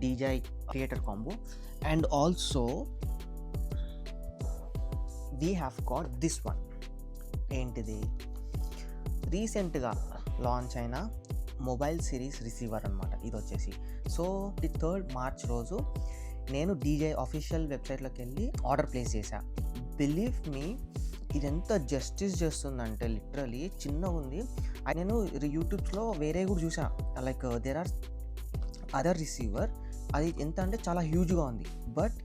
DJI creator combo. And also we have got this one. ఏంటిది, రీసెంట్గా launch అయిన mobile series receiver అనమాట ఇది వచ్చేసి. సో 3rd March రోజు నేను DJI అఫీషియల్ వెబ్సైట్లోకి వెళ్ళి ఆర్డర్ ప్లేస్ చేశా. బిలీవ్ మీ, ఇది ఎంత జస్టిస్ చేస్తుందంటే లిటరలీ చిన్నగా ఉంది. నేను యూట్యూబ్స్లో వేరే కూడా చూసా, like there are other receiver, అది ఎంత అంటే చాలా హ్యూజ్గా ఉంది. But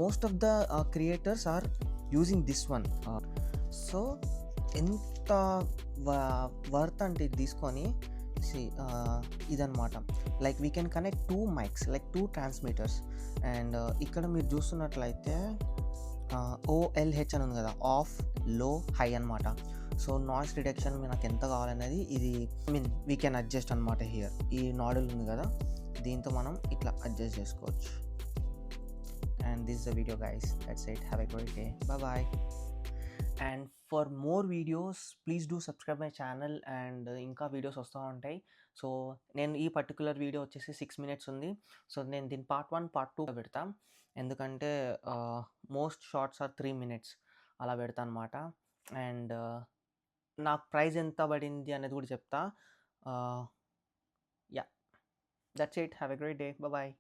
most of the creators are using this one. So ఎంత వర్త్ అంటే ఇది తీసుకొని ఇదనమాట. Like we can connect 2 mics, like 2 transmitters. And ఇక్కడ మీరు చూస్తున్నట్లయితే OLH అని ఉంది కదా, ఆఫ్, లో, హై అనమాట. సో నాయిస్ రిడక్షన్ నాకు ఎంత కావాలనేది ఇది వీ కెన్ అడ్జస్ట్ అనమాట. హియర్ ఈ నాడల్ ఉంది కదా, దీంతో మనం ఇట్లా అడ్జస్ట్ చేసుకోవచ్చు. And this is the video guys, that's it, have a great day, bye. And for more videos please do subscribe my channel. And ఇంకా వీడియోస్ వస్తూ ఉంటాయి. సో నేను ఈ పర్టికులర్ వీడియో వచ్చేసి 6 minutes ఉంది. సో నేను దీని part 1 part 2 పెడతా, ఎందుకంటే మోస్ట్ షార్ట్స్ ఆర్ 3 minutes అలా పెడతా అనమాట. అండ్ నాకు ప్రైస్ ఎంత పడింది అనేది కూడా చెప్తా. Yeah, that's it, have a great day, bye.